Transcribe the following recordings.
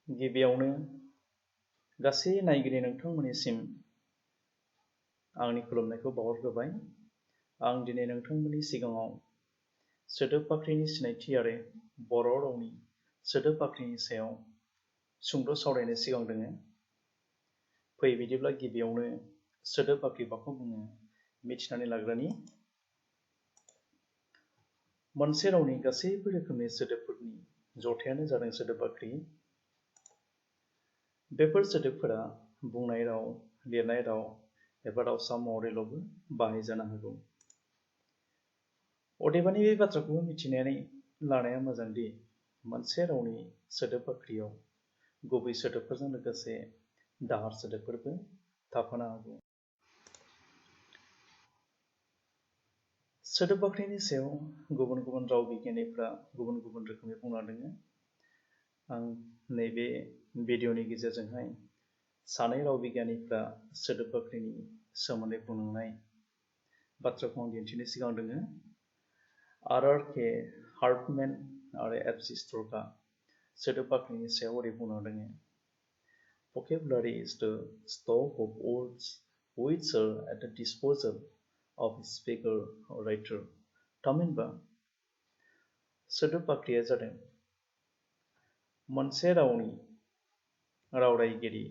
गिबियावनो गासै नायगिरि नोंथांमोननिसिम आंनि खुलुमनायखौ बावहरग्रोबाय। आं दिनै नोंथांमोननि सिगाङाव सोदोब बाख्रिनि सिनायथि आरो बर' रावनि सोदोब बाख्रिनि सायाव सुंद' सावरायनो सिगां दोङो। फै बिदिब्ला गिबियावनो सोदोब बाख्रि माखौ बुङो मिथिनानै लाग्रोनि। मोनसे रावनि गासैबो रोखोमनि सोदोबफोरनि जथायानो जादों सोदोब बाख्रि। बेफोर सोदोबफोरा बुंनाय राव, लिरनाय राव एबा रावसा महरैल'बो बाहायजानो हागौ। अदेबानि बे बाथ्राखौ मिथिनानै लानाया मोजां दि मोनसे रावनि सोदोब बाख्रियाव गुबै सोदोबफोरजों लोगोसे दाहार सोदोबफोरबो थाफानो हागौ। सोदोब बाख्रिनि सायाव गुबुन गुबुन राव बिगियानिफ्रा गुबुन गुबुन रोखोमै बुंना दोङो। आं नैबे भिडिअनि गेजेरजोंहाय सानै राव बिगियानिफ्रा सोदोब बाख्रिनि सोमोन्दै बुंनाय बाथ्राखौ आं दिन्थिनो सिगां दोङो। R.R.K. हार्टमेन आरो F.C. स्ट्रकआ सोदोब बाख्रिनि सायाव ओरै बुंना दोङो। Vocabulary is the stock of words which are at the disposal of a speaker or writer. थामहिनबा सोदोब बाख्रिया जादों मोनसे रावनि राव रायगिरि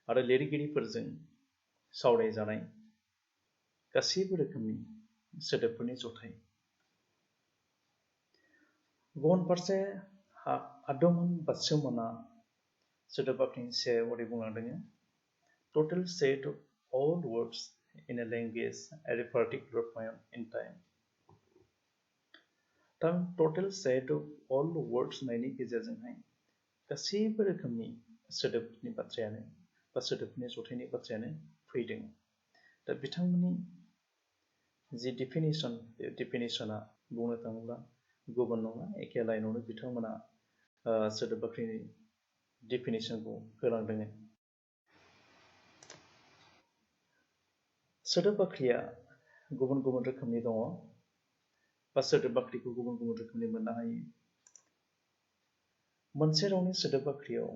आरो लिरगिरिफोरजों सावरायजानाय गासैबो रोखोमनि सोदोबफोरनि जथाय। गुबुन फारसे आदमन बात्सुमनआ सोदोब बाख्रिनि सायाव ओरै बुंना दोङो। Total set of all words in a language at a particular point in time. Total set of all words होननायनि गेजेरजोंहाय गासैबो रोखोमनि सोदोबनि बाथ्रायानो बा सोदोबनि जथायनि बाथ्रायानो फैदों। दा बिथांमोननि जि डिफिनिसन, बे डिफिनिसना बुंनो थाङोब्ला गुबुन नङा, एखे लाइनावनो बिथांमोना सोदोब बाख्रिनि डिफिनिसनखौ होलांदों। सोदोब बाख्रिया गुबुन गुबुन रोखोमनि दङ बा सोदोब बाख्रिखौ गुबुन गुबुन रोखोमनि मोननो हायो। मोनसे रावनि सोदोब बाख्रियाव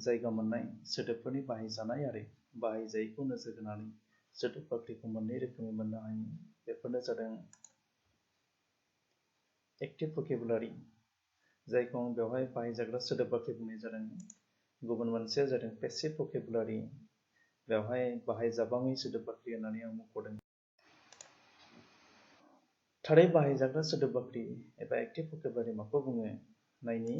जायगा मोननाय सोदोबफोरनि बाहायजानाय आरो बाहायजायैखौ नोजोर होनानै सोदोब बाख्रिखौ मोननै रोखोमै मोननो हायो। बेफोरनो जादों एक्टिभ भकेबुलारि, जायखौ आं बेवहाय बाहायजाग्रा सोदोब बाख्रि बुंनाय जादों। गुबुन मोनसेया जादों पेसिभ भकेबुलारि, बेवहाय बाहायजाबाङै सोदोब बाख्रि होननानै आं मख'दों। थारै बाहायजाग्रा सोदोब बाख्रि एबा एक्टिभ भकेबुलारि माखौ बुङो नायनि।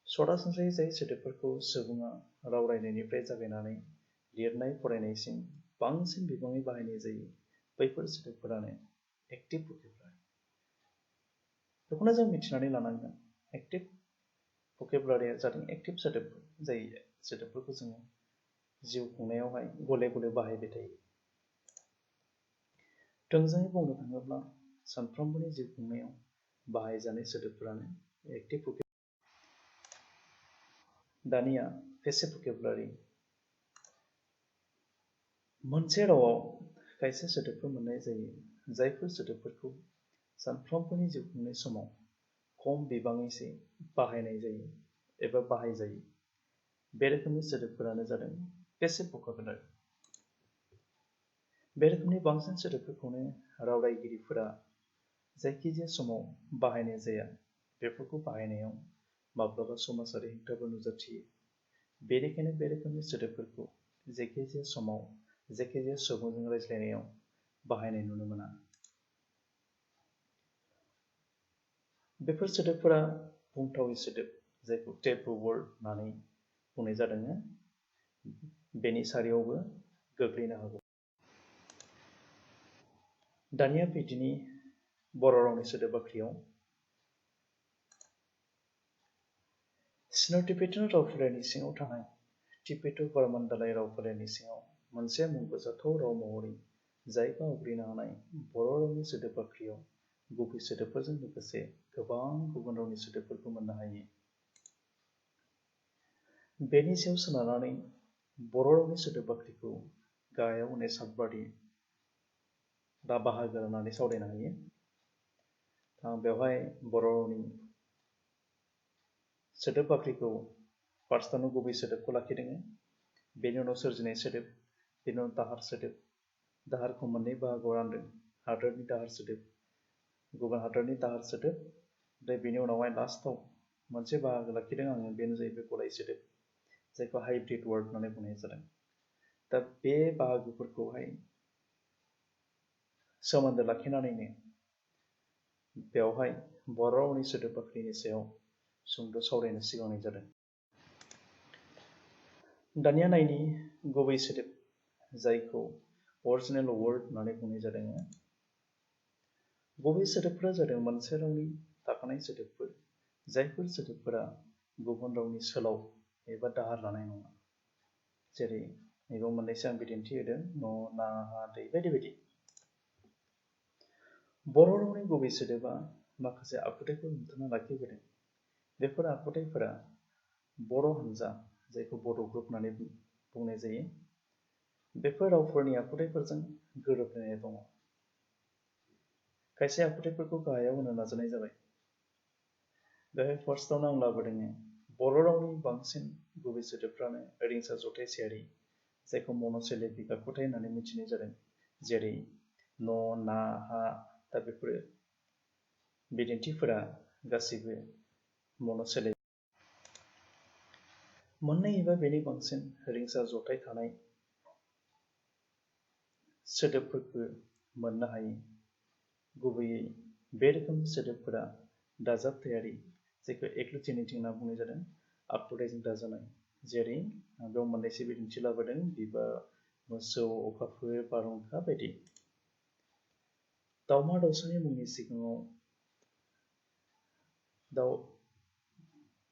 सरासनस्रायै जाय सोदोबफोरखौ सुबुङा राव रायनायनिफ्राय जागायनानै लिरनाय फरायनायसिम बांसिन बिबाङै बाहायनाय जायो, बैफोर सोदोबफोरानो एक्टिभ भकेबुलारि। बेखौनो जों मिथिनानै लानांगोन। एक्टिभ भकेबुलारिया जादों एक्टिभ सोदोबफोर, जाय सोदोबफोरखौ जोङो जिउ खुंनायावहाय गले गले बाहायबाय थायो। थोंजोङै बुंनो थाङोब्ला सानफ्रोमबोनि जिउ खुंनायाव बाहायजानाय सोदोबफोरानो एक्टिभ भकेबुलारि। दानिया पेसिभ भकेबुलारि। मोनसे रावाव खायसे सोदोबफोर मोननाय जायो, जायफोर सोदोबफोरखौ सानफ्रोमबोनि जिउ खुंनाय समाव खम बिबाङैसो बाहायनाय जायो एबा बाहायजायो। बे रोखोमनि सोदोबफोरानो जादों पेसिभ भकेबुलारि। बे रोखोमनि बांसिन सोदोबफोरखौनो राव रायगिरिफोरा जायखिजाया समाव बाहायनाय जाया। बेफोरखौ बाहायनायाव माब्लाबा समाजारि हेंथाबो नुजाथियो। बेनिखायनो बे रोखोमनि सोदोबफोरखौ जायखिजाया समाव जायखिजाया सुबुंजों रायज्लायनायाव बाहायनाय नुनो मोना। बेफोर सोदोबफोरा बुंथावै सोदोब, जायखौ टेबु वर्ड होननानै बुंनाय जादों, बेनि सारियावबो गोग्लैनो हागौ। दानिया बिदिनि बर' रावनि सोदोब बाख्रियाव सिन' टिबेटान रावफोलेरनि सिङाव थानाय टिबेट'-बार्मान दालाय रावफोलेरनि सिङाव मोनसे मुंख'जाथाव राव महरै जायगा आवग्रिनो हानाय बर' रावनि सोदोब बाख्रियाव गुबै सोदोबफोरजों लोगोसे गोबां गुबुन रावनि सोदोबफोरखौ मोननो हायो। बेनि सायाव सोनारनानै बर' रावनि सोदोब बाख्रिखौ गाहायाव होनाय सातबादि दा बाहागो राननानै सावरायनो हायो। आं बेवहाय बर' रावनि सोदोब बाख्रिखौ फार्स्टआवनो गुबै सोदोबखौ लाखिदों, बेनि उनाव सोरजिनाय सोदोब, बेनि उनाव दाहार सोदोब, दाहारखौ मोननै बाहागोआव रानदों, हादोरनि दाहार सोदोब, गुबुन हादोरनि दाहार सोदोब, ओमफ्राय बेनि उनावहाय लास्टआव मोनसे बाहागो लाखिदों आङो, बेनो जाहैबाय गलाय सोदोब, जायखौ हाइब्रिद वार्ड होननानै बुंनाय जादों। दा बे बाहागोफोरखौहाय सोमोन्दो लाखिनानैनो बेवहाय बर' रावनि सोदोब बाख्रिनि सायाव सुंद' सावरायनो सिगांनाय जादों। दानिया नायनि गुबै सोदोब, जायखौ अरिजिनेल वार्ड होननानै बुंनाय जादों। गुबै सोदोबफोरा जादों मोनसे रावनि थाखानाय सोदोबफोर, जायफोर सोदोबफोरा गुबुन रावनि सोलाव एबा दाहार लानाय नङा। जेरै नैबेयाव मोननैसो आं बिदिन्थि होदों, न', ना, हा, दै बायदि बायदि। बर' रावनि गुबै सोदोबा माखासे आखुथायफोर हमथाना लाखिबोदों। बेफोर आखुथायफोरा बर' हान्जा, जायखौ बड' ग्रुप होननानै बुंनाय जायो, बेफोर रावफोरनि आखुथायफोरजों गोरोबलायनाय दङ। खायसे आखुथायफोरखौ गाहायाव होनो नाजानाय जाबाय। बेवहाय फार्स्टआवनो आं लाबोदों, बर' रावनि बांसिन गुबै सोदोबफ्रानो रिंसार जथायसेयारि, जायखौ मन'सिलेबिक आखुथाय होननानै मिथिनाय जादों। जेरै न', ना, हा, दा बेफोर बिदिन्थिफोरा गासैबो मन'सिलेबिक। मोननै एबा बेनि बांसिन रिंसार जथाय थानाय सोदोबफोरखौ मोननो हायो। गुबैयै बे रोखोमनि सोदोबफोरा दाजाबथायारि, जायखौ एग्लुटिनेटिं होनना बुंनाय जादों, आखुथायजों दाजानाय। जेरै बेयाव मोननैसो बिदिन्थि लाबोदों, बिबार, मोसौ, अखाफोर, बारहुंखा बायदि। दाउमा दाउसानि मुंनि सिगाङाव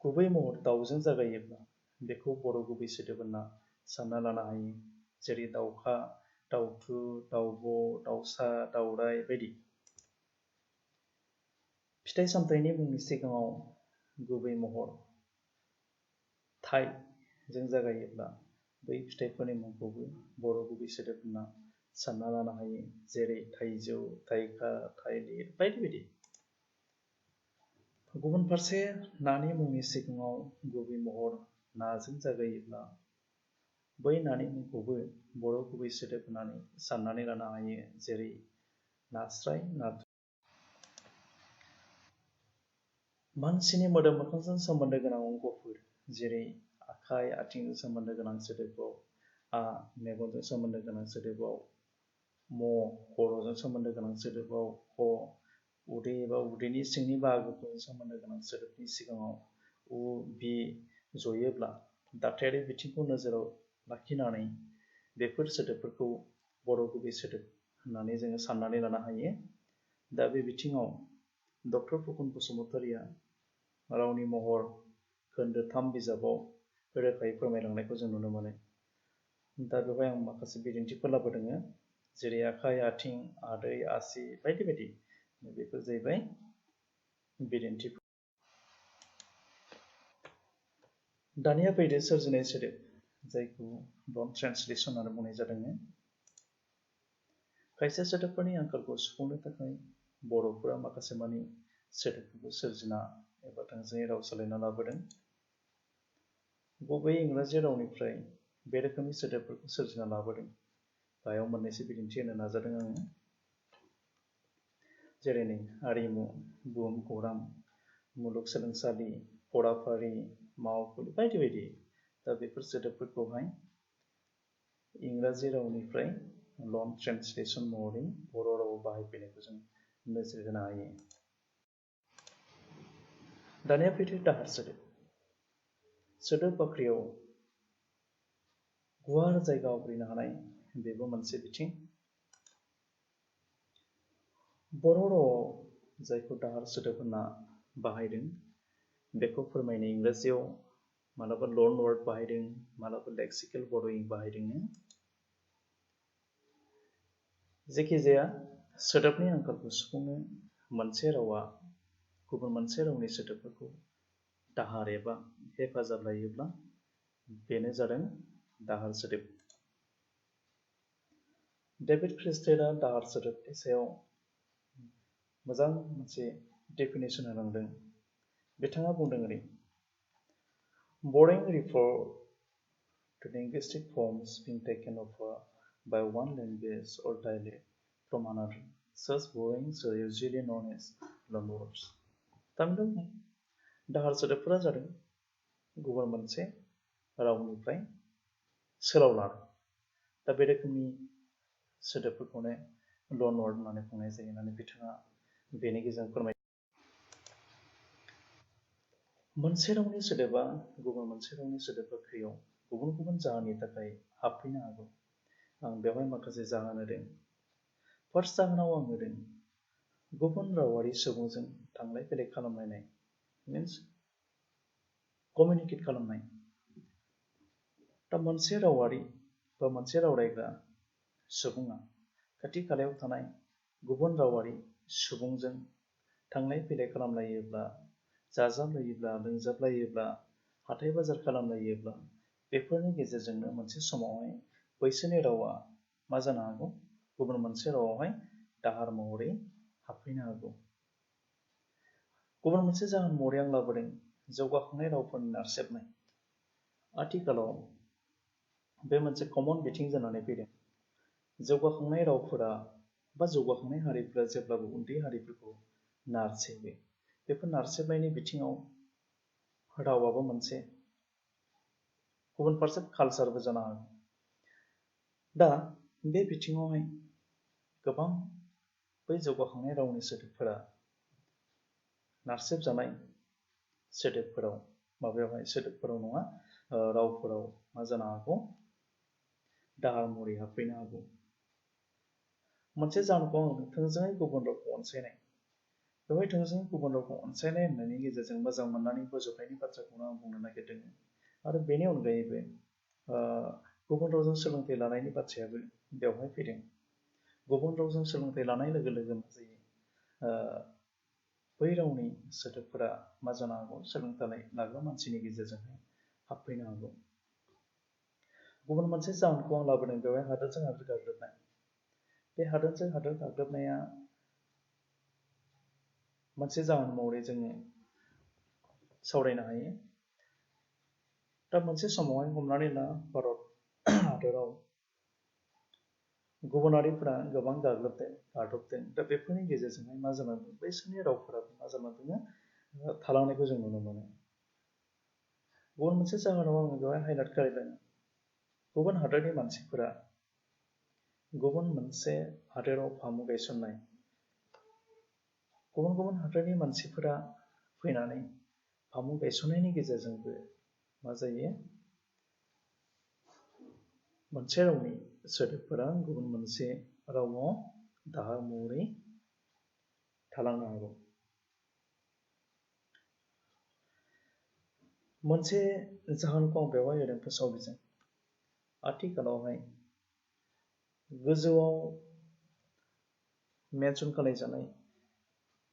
गुबै महर दाउजों जागायोब्ला बेखौ बर' गुबै सोदोब होनना सानना लानो हायो। जेरै दाउखा, दाउथु, दाउब', दाउसा, दाउराइ बायदि। फिथाइ सामथाइनि मुंनि सिगाङाव गुबै महर थाइजों जागायोब्ला बै फिथाइफोरनि मुंखौबो बर' गुबै सोदोब होनना सानना लानो हायो। जेरै थाइजौ, थाइखा, थाइलिर बायदि बायदि। गुबुन फारसे नानि मुंनि सिगाङाव गुबै महर नाजों जागायोब्ला बै नानि मुंखौबो बर' गुबै सोदोब होननानै साननानै लानो हायो। जेरै नास्राय, नाथुर। मानसिनि मोदोम मोखांजों सोमोन्दो गोनां अंगफोर, जेरै आखाइ, आथिंजों सोमोन्दो गोनां सोदोबाव आ, मेगनजों सोमोन्दो गोनां सोदोबाव म, खर'जों सोमोन्दो गोनां सोदोबाव ख, उदै एबा उदैनि सिंनि बाहागोफोरजों सोमोन्दो गोनां सोदोबनि सिगाङाव उ, बि जयोब्ला दाथायारि बिथिंखौ नोजोराव लाखिनानै बेफोर सोदोबफोरखौ बर' गुबै सोदोब होननानै जोङो साननानै लानो हायो। दा बे बिथिङाव डक्टर फुकन बसुमतारिया रावनि महर खोन्दो 3 बिजाबाव रोखायै फोरमायलांनायखौ जों नुनो मोनो। दा बेवहाय आं माखासे बिदिन्थिफोर लाबोदों, जेरै आखाइ, आथिं, आदै, आसि बायदि बायदि। बेफोर जाहैबाय बिदिन्थिफोर। दानिया फैदो सोरजिनाय सोदोब, जायखौ लन ट्रेन्सलेसन होननानै बुंनाय जादों। खायसे सोदोबफोरनि आंखालखौ सुफुंनो थाखाय बर'फोरा माखासे मानि सोदोबफोरखौ सोरजिना एबा थोंजोङै राव सोलायना लाबोदों। गुबै इंराजि रावनिफ्राय बे रोखोमनि सोदोबफोरखौ सोरजिना लाबोदों। गाहायाव मोननैसो बिदिन्थि होनो नाजादों आङो। जेरै नै आरिमु, बुहुमखौरां, मुलुगसोलोंसालि, फराफारि, मावखुलि बायदि बायदि। दा बेफोर सोदोबफोरखौहाय इंराजि रावनिफ्राय लन ट्रेन्सलेसन महरै बर' रावाव बाहायफैनायखौ जों नोजोर होनो हायो। दानिया फैदो दाहार सोदोब। सोदोब बाख्रियाव गुवार जायगा आवग्रिनो हानाय बेबो मोनसे बिथिं। बर' रावाव जायखौ दाहार सोदोब होनना बाहायदों, बेखौ फोरमायनो इंराजियाव मालाबा लन वार्ड बाहायदों, मालाबा लेक्सिकेल बर'इं बाहायदों। जेखिजाया सोदोबनि आंखालखौ सुफुंनो मोनसे रावा गुबुन मोनसे रावनि सोदोबफोरखौ दाहार एबा हेफाजाब लायोब्ला बेनो जादों दाहार सोदोब। डेभिड क्रिस्टेलआ दाहार सोदोबनि सायाव मोजां मोनसे डेफिनेसन होलांदों। बिथाङा बुंदों ओरै, Borrowing refer to linguistic forms being taken over by one language or dialect from another. Such borrowings are usually known as loanwords. थामहिनबा दाहार सोदोबफोरा जादों गुबुन मोनसे रावनिफ्राय सोलाव लानाय। दा बे रोखोमनि सोदोबफोरखौनो लोनवर्ड होननानै बुंनाय जायो होननानै बिथाङा बेनि गेजेरजों फोरमाय। मोनसे रावनि सोदोबा गुबुन मोनसे रावनि सोदोब बाख्रियाव गुबुन गुबुन जाहोननि थाखाय हाबफैनो हागौ। आं बेवहाय माखासे जाहोन होदों। फार्स्ट जाहोनाव आं होदों गुबुन रावारि सुबुंजों थांलाय फैलाय खालामलायनाय मिन्स कमिउनिकेट खालामनाय। दा मोनसे रावारि बा मोनसे राव रायग्रा सुबुङा खाथि खालायाव थानाय गुबुन रावारि सुबुंजों थांलाय फैलाय खालामलायोब्ला, जाजाबलायोब्ला, लोंजाबलायोब्ला, हाथाय बाजार खालामलायोब्ला बेफोरनि गेजेरजोंनो मोनसे समावहाय बैसोरनि रावा मा जानो हागौ? गुबुन मोनसे रावावहाय दाहार महरै हाबफैनो हागौ। गुबुन मोनसे जाहोन महरै आं लाबोदों जौगाखांनाय रावफोरनि नारसेबनाय। आथिखालाव बे मोनसे कमन बिथिं जानानै फैदों। जौगाखांनाय रावफोरा बा जौगाखांनाय हारिफोरा जेब्लाबो उन्दै हारिफोरखौ नारसेबो। बेफोर नारसेबनायनि बिथिङाव रावाबो मोनसे गुबुन फारसे कालचारबो जानो हागौ। दा बे बिथिङावहाय गोबां बै जौगाखांनाय रावनि सोदोबफोरा नारसेबजानाय सोदोबफोराव सोदोबफोराव नङा रावफोराव मा जानो हागौ? दाहार महरै हाबफैनो हागौ। मोनसे जाहोनखौ आं थोंजोङै गुबुन रावखौ अनसायनाय। बेवहाय थोंजोङै गुबुन रावखौ अनसायनाय होननायनि गेजेरजों मोजां मोननानै बोजबनायनि बाथ्राखौनो आं बुंनो नागिरदों। आरो बेनि अनगायैबो गुबुन रावजों सोलोंथाइ लानायनि बाथ्रायाबो बेवहाय फैदों। गुबुन रावजों सोलोंथाइ लानाय लोगो लोगो मा जायो? बै रावनि सोदोबफोरा मा जानो हागौ? सोलोंथाइ लाग्रा मानसिनि गेजेरजोंहाय हाबफैनो हागौ। गुबुन मोनसे जाहोनखौ आं लाबोदों बेवहाय हादोरजों हादोर गाग्लोबनाय। बे हादोरजों हादोर गाग्लोबनाया मोनसे जाहोन महरै जोङो सावरायनो हायो। दा मोनसे समावहाय हमनानै ला भारत हादराव गुबुनारिफोरा गोबां गाग्लोबदों। दा बेफोरनि गेजेरजोंहाय मा जालांदों? बैसोरनि रावफोराबो मा जालांदों? थालांनायखौ जों नुनो मोनो। गुबुन मोनसे जाहोनाव आङो बेवहाय हाइलाइट खालामदों गुबुन हादरनि मानसिफोरा गुबुन मोनसे हादोराव फामु गायसननाय। गुबुन गुबुन हादरनि मानसिफोरा फैनानै फामु गायसननायनि गेजेरजोंबो मा जायो? मोनसे रावनि सोदोबफोरा गुबुन मोनसे रावाव दाहार महरै थालांनो हागौ। मोनसे जाहोनखौ आं बेवहाय होदों फोसाव बिजों। आथिखालावहाय गोजौआव मेनसन खालामजानाय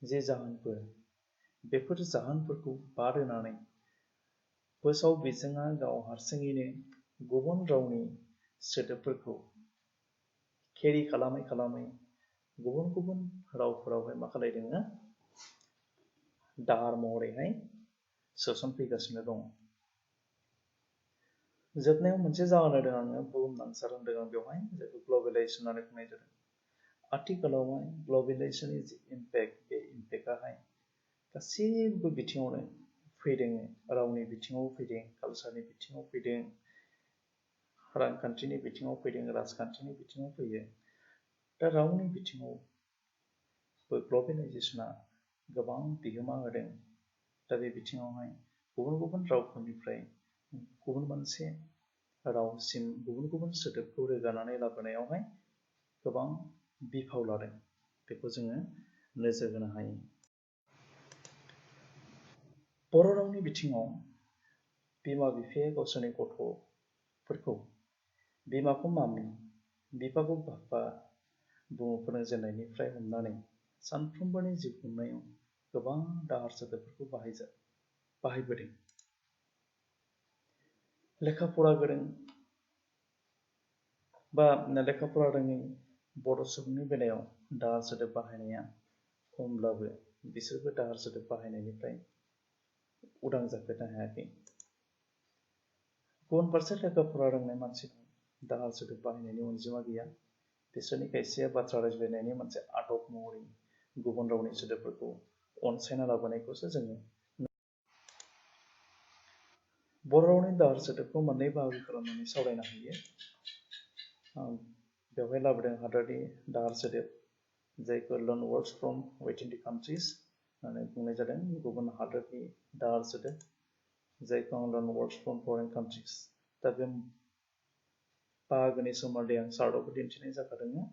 जे जाहोनफोर बेफोर जाहोनफोरखौ बाद होनानै फोसाव बिजोङा गाव हारसिङैनो गुबुन रावनि सोदोबफोरखौ केरि खालामै गुबुन गुबुन रावफोरावहाय मा खालामदों? दाहार महरैहाय सोसनफैगासिनो दङ। जोबनायाव मोनसे जाहोन होदों आङो बुहुमनांसार होनदों आं बेवहाय जायखौ ग्लबेलाइजेसन होननानै बुंनाय जादों। आथिखालावहाय ग्लबेलाइजेसननि जि इम्पेक्ट बे इम्पेक्टआहाय गासैबो बिथिङावनो फैदों। रावनि बिथिङाव फैदों, कालचारनि बिथिङाव फैदों, रांखान्थिनि बिथिङाव फैदों, राजखान्थिनि बिथिङाव फैयो। दा रावनि बिथिङावबो ग्लबेलाइजेसना गोबां बिहोमा होदों। दा बे बिथिङावहाय गुबुन गुबुन रावफोरनिफ्राय गुबुन मोनसे रावसिम गुबुन गुबुन सोदोबखौ रोगानानै लाबोनायावहाय गोबां बिफाव लादों। बेखौ जोङो नोजोर होनो हायो। बर' रावनि बिथिङाव बिमा बिफाया गावसोरनि गथ'फोरखौ बिमाखौ मामि, बिफाखौ बाबा बुङो फोरोंजेननायनिफ्राय हमनानै सानफ्रोमबोनि जिउ खुंनायाव गोबां दाहार सोदोबफोरखौ बाहायबोदों। लेखा फरा गोरों बा लेखा फरा रोङै बर' सुबुंनि बेलायाव दाहार सोदोब बाहायनाया खमब्लाबो बिसोरबो दाहार सोदोब बाहायनायनिफ्राय उदां जाफेरनो हायाखै। गुबुन फारसे लेखा फरा रोंनाय मानसिनाव दाहार सोदोब बाहायनायनि अनजिमा गैया। बिसोरनि खायसेया बाथ्रा रायज्लायनायनि मोनसे आदब महरै गुबुन रावनि सोदोबफोरखौ अनसायना लाबोनायखौसो जोङो बर' रावनि दाहार सोदोबखौ मोननै बाहागो खालामनानै सावरायनो हायो। बेवहाय लाबोदों हादोरनि दाहार सोदोब जायखौ लोन वर्ड्स फ्रम विदिन दि कान्ट्रिज होननानै बुंनाय जादों। गुबुन हादोरनि दाहार सोदोब जायखौ आं लोन वर्ड्स फ्रम फरेन कान्ट्रिज। दा बे बाहागोनि सोमोन्दै आं चार्टआवबो दिन्थिनाय जाखादों।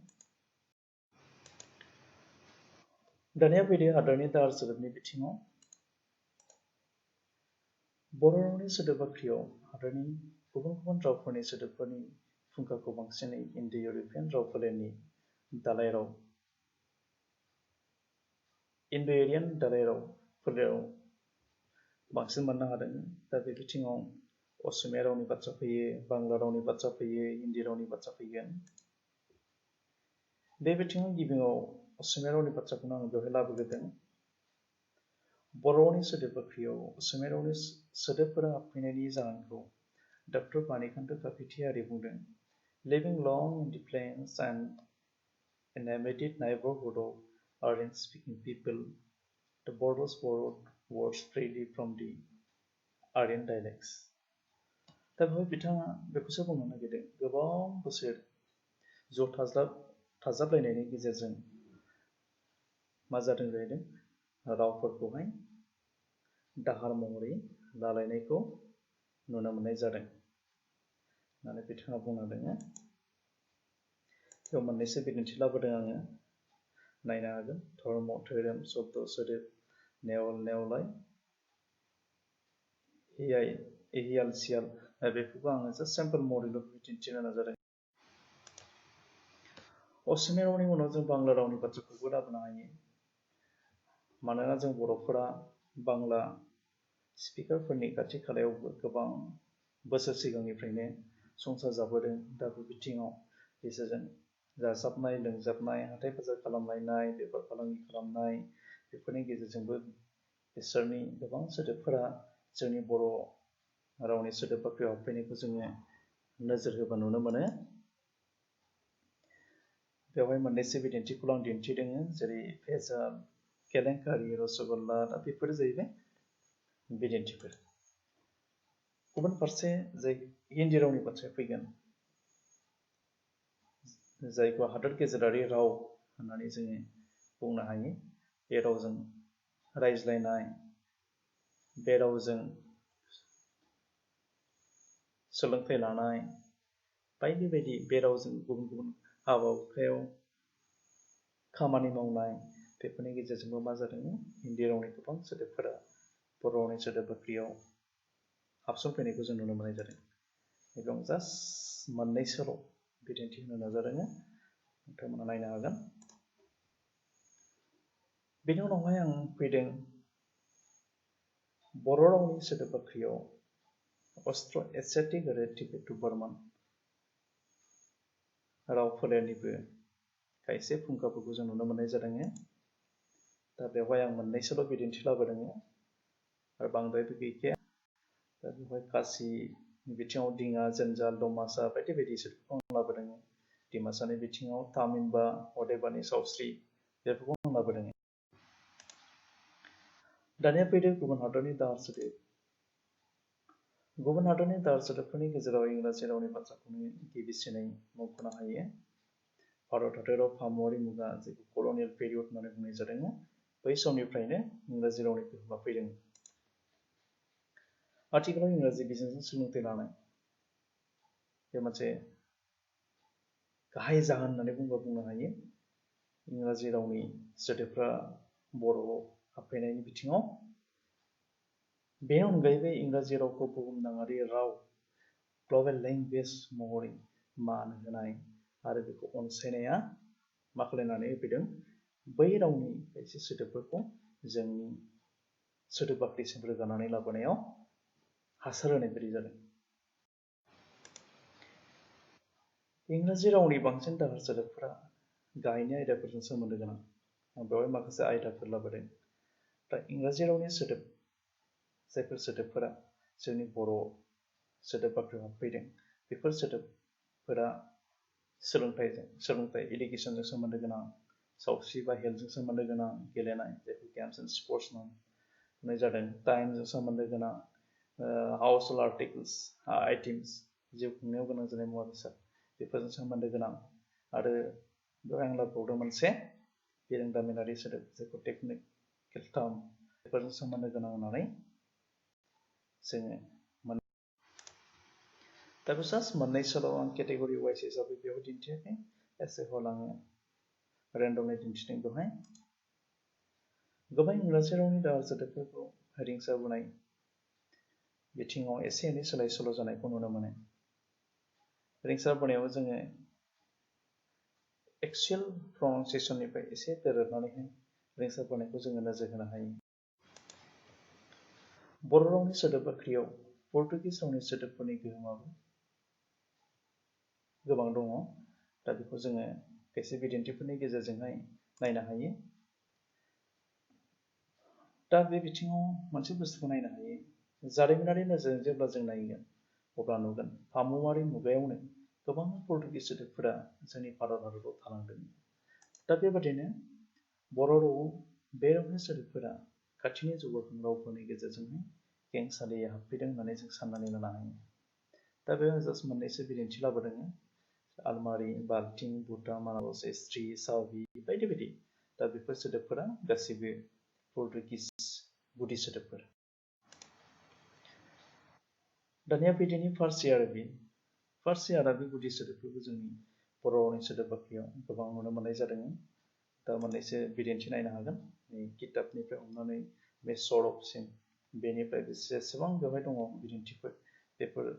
दानिया फैदो हादोरनि दाहार सोदोबनि बिथिङाव। बर' रावनि सोदोब बाख्रियाव हादोरनि गुबुन गुबुन रावफोरनि सोदोबफोरनि फुंखाखौ बांसिनै इन्डो इउर'पियान राव फोलेरनि दालाय राव इन्डो एरियान दालाय राव फोलेराव बांसिन मोननो हादों। दा बे बिथिङाव असमिया रावनि बाथ्रा फैयो, बांला रावनि बाथ्रा फैयो, हिन्दी रावनि बाथ्रा फैगोन। बे बिथिङाव गिबियाव असमिया रावनि बाथ्राखौनो आं बेवहाय लाबोग्रोदों। बर' रावनि सोदोब बाख्रियाव असमिया रावनि सोदोबफोरा हाबफैनायनि जाहोनखौ डक्टर बानिकान्त काकतियारि बुंदों। Living long in the plains and in the immediate neighborhood of Aryan-speaking people, the Bodos borrowed words freely from the Aryan dialects. दा बेवहाय बिथाङा बेखौसो बुंनो नागिरदों, गोबां बोसोर ज' थाजाबलायनायनि गेजेरजों मा जादों जाहैदों, रावफोरखौहाय दाहार महरै लालायनायखौ नुनो मोननाय जादों होननानै बिथाङा बुंनांदों। बेयाव मोननैसो बिदिन्थि लाबोदों आङो, नायनो हागोन। धर्म, धोरोम, शब्द, सोदोब, नेवल, नेवलाय, हियाल, सियाल, बेफोरखौ आङो जास्ट सेम्पोल महरैल' दिन्थिनो नाजादों। असमिया रावनि उनाव जों बांला रावनि बाथ्राखौबो लाबोनो हायो। मानोना जों बर'फोरा बांला स्पिकारफोरनि खाथि खालायावबो गोबां बोसोर सिगांनिफ्रायनो संसार जाबोदों। दा बे बिथिङाव बिसोरजों जाजाबनाय, लोंजाबनाय, हाथाय बाजार खालामलायनाय, बेफार फालांगि खालामनाय, बेफोरनि गेजेरजोंबो बिसोरनि गोबां सोदोबफोरा जोंनि बर' रावनि सोदोब बाख्रियाव हाबफैनायखौ जोङो नोजोर होबा नुनो मोनो। बेवहाय मोननैसो बिदिन्थिखौ आं दिन्थिदों, जेरै भेजाल, केलेंकारि, रसगल्ला। दा बेफोरो जाहैबाय बिदिन्थिफोर। गुबुन फारसे जाय हिन्दी रावनि बाथ्राया फैगोन, जायखौ हादोर गेजेरारि राव होननानै जोङो बुंनो हायो। बे रावजों रायज्लायनाय, बे रावजों सोलोंथाइ लानाय, बायदि बायदि, बे रावजों गुबुन गुबुन हाबा हुखायाव खामानि मावनाय, बेफोरनि गेजेरजोंबो मा जादों, हिन्दी रावनि गोबां सोदोबफोरा बर' रावनि सोदोब बाख्रियाव हाबसनफैनायखौ जों नुनो मोननाय जादों। बेयाव जास्ट मोननैसोल' बिदिन्थि होनो नाजादों, नोंथांमोना नायनो हागोन। बेनि उनावहाय आं फैदों बर' रावनि सोदोब बाख्रियाव अस्ट्र' एसियाटिक आरो टिबेटु बार्मान राव फोलेरनिबो खायसे फुंखाफोरखौ जों नुनो मोननाय जादों। दा बेवहाय आं मोननैसोल' बिदिन्थि लाबोदों आरो बांद्रायबो गैखाया। दा बेवहाय खासिनि बिथिङाव दिङा, जोंजाल, दमासा, बायदि बायदि सोदोबखौ आं लाबोदों। डिमासानि बिथिङाव तामिनबा, अदेबानि, सावस्रि, बेफोरखौ आं लाबोदों। दानिया फैदो गुबुन हादरनि दाहार सोदोब। गुबुन हादरनि दाहार सोदोबफोरनि गेजेराव इंराजि रावनि बाथ्राखौनो गिबिसिनै मुंख'नो हायो। भारत हादराव फामुवारि मुगा, जायखौ कलनियेल पिरियड होननानै बुंनाय जादों, बै समनिफ्रायनो इंराजि रावनि गोहोमा फैदों। आथिखालाव इंराजि बिजोंजों सोलोंथाइ लानाय बे मोनसे गाहाय जाहोन होननानै बुंनो हायो। इंराजि रावनि सोदोबफ्रा बर'आव हाबफैनायनि बिथिङाव। बेनि अनगायैबो इंराजि रावखौ बुहुमनाङारि राव, ग्लबेल लेंगुवेज महरै मान होनाय आरो बेखौ अनसायनाया मा खालामनानै होफैदों, बै रावनि खायसे सोदोबफोरखौ जोंनि सोदोब बाख्रिसिम रोगानानै लाबोनायाव हासार होनाय बायदि जादों। इंराजि रावनि बांसिन दाहार सोदोबफोरा गाहायनि आयदाफोरजों सोमोन्दो गोनां। आं बेवहाय माखासे आयदाफोर लाबोदों। दा इंराजि रावनि सोदोब, जायफोर सोदोबफोरा जोंनि बर' सोदोब बाख्रियाव हाबफैदों बेफोर सोदोबफोरा सोलोंथाइ इडुकेसनजों सोमोन्दो गोनां सावस्रि बा हेल्थजों सोमोन्दो गोनां गेलेनाय जायखौ गेम्स एन्ड स्पर्ट्स होननाय जादों टाइमजों सोमोन्दो गोनां हाउस हल्ड आइटेम्स जिउ खुंनायाव गोनां जानाय मुवा बेसाद बेफोरजों सोमोन्दो गोनां आरो बेवहाय आं लाबोबावदों मोनसे बिरोंदामिनारि सोदोब जायखौ टेक्निकेल टार्म बेफोरजों सोमोन्दो गोनां होननानै जोङो दा बे जास्ट मोननैसोल' आं केटेगरि वाइज हिसाबै बेयाव दिन्थियाखै एसे हल आङो रेन्डमलि दिन्थिदों बेवहाय गोबां इंराजि रावनि दार सोदोबफोरखौ रिंसारबोनाय बिथिङाव एसे एनै सोलाय सोल' जानायखौ नुनो मोनो रिंसारबोनायाव जोङो एक्सुएल प्रनाउन्सिएसननिफ्राय एसे दोरोदनानैहाय रिंसारबोनायखौ जोङो नोजोर होनो हायो बर' रावनि सोदोब बाख्रियाव पर्तुगिस रावनि सोदोबफोरनि गोहोमाबो गोबां दङ दा बेखौ जोङो खायसे बिदिन्थिफोरनि गेजेरजोंहाय नायनो हायो दा बे बिथिङाव मोनसे बुस्थुखौ नायनो हायो जारिमिनारि नोजोरजों जेब्ला जों नायगोन अब्ला नुगोन फामुवारि मुगायावनो गोबां पर्तुगिस सोदोबफोरा जोंनि भारत हादराव थालांदों दा बेबादिनो बर' रावआव बे रावनि सोदोबफोरा खाथिनि जौगाखां रावफोरनि गेजेरजोंहाय खेंसालियै हाबफैदों होननानै जों साननानै लानो हायो दा बेयाव जास्ट मोननैसो बिदिन्थि लाबोदों आलमारि बाल्थिं बुटा मानास स्ट्रि सावि बायदि बायदि दा बेफोर सोदोबफोरा गासैबो पर्तुगिस गुदि सोदोबफोर दानिया बिदिनो फारसि आरबि गुदि सोदोबफोरखौ जोंनि बर' रावनि सोदोब बाख्रियाव गोबां नुनो मोननाय जादों दा मोननैसो बिदिन्थि नायनो हागोन किताबनिफ्राय हमनानै बे सरबसिम बेनिफ्राय जेसेबां बेवहाय दङ बिदिन्थिफोर बेफोर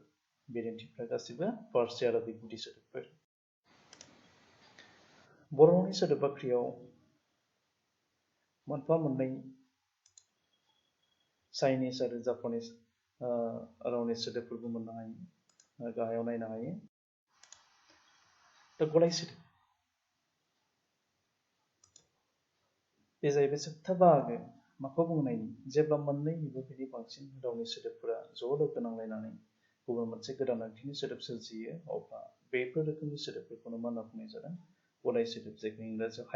बिदिन्थिफ्रा गासैबो फारसि आरबि गुदि सोदोबफोर बर' रावनि सोदोब बाख्रियाव मोनफा मोननै चाइनिस आरो जापानिस रावनि सोदोबफोरबो मोननो हायो गाहायाव नायनो हायो दा गलाय सोदोब बे जाहैबाय जोबथा बाहागो माखौ बुंनायनि जेब्ला मोननै एबा बेनि बांसिन रावनि सोदोबफोरा ज' लोगो नांलायनानै गुबुन मोनसे गोदान ओंथिनि सोदोब सोरजियो अब्ला बेफोर रोखोमनि सोदोबफोरखौनो मा होनना बुंनाय जादों गलाय सोदोब जायखौ इंराजियाव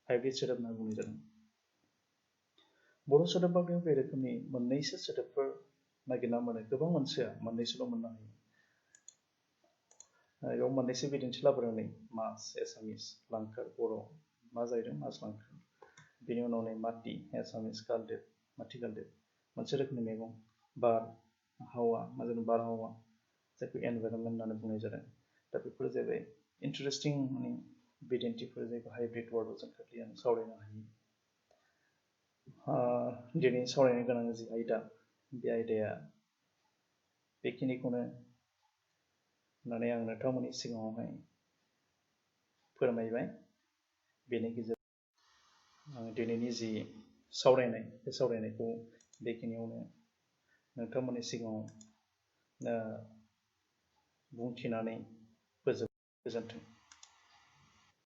हाइब्रिद सोदोब होनना बुंनाय जादों बर' सोदोब बाख्रियाव बे रोखोमनि मोननैसो सोदोबफोर नागिरना मोनो गोबां मोनसोआ मोननैसोल' मोननो हायो बेयाव मोननैसो बिदिन्थि लाबोदों नै मास एसामिस लांखार बर' मा जाहैदों मास लांखार बेनि उनाव नै माथि एसामिस गालदेब माथि गालदेब मोनसे रोखोमनि मैगं बार हावा मा जादों बारहावा जायखौ एनभाइरनमेन्ट होननानै बुंनाय जादों दा बेफोर जाहैबाय इन्टारेस्टिं माने बिदिन्थिफोर जायखौ हाइब्रिद वार्डआव जों खोख्लैनानै सावरायनो हायो दिनै सावरायनो गोनां जि आयदा बे आयदाया बेखिनिखौनो होननानै आं नोंथांमोननि सिगाङावहाय फोरमायबाय बेनि गेजेरजों दिनैनि जि सावरायनाय बे सावरायनायखौ बेखिनियावनो नोंथांमोननि सिगाङाव बुंथिनानै गोजोन्थों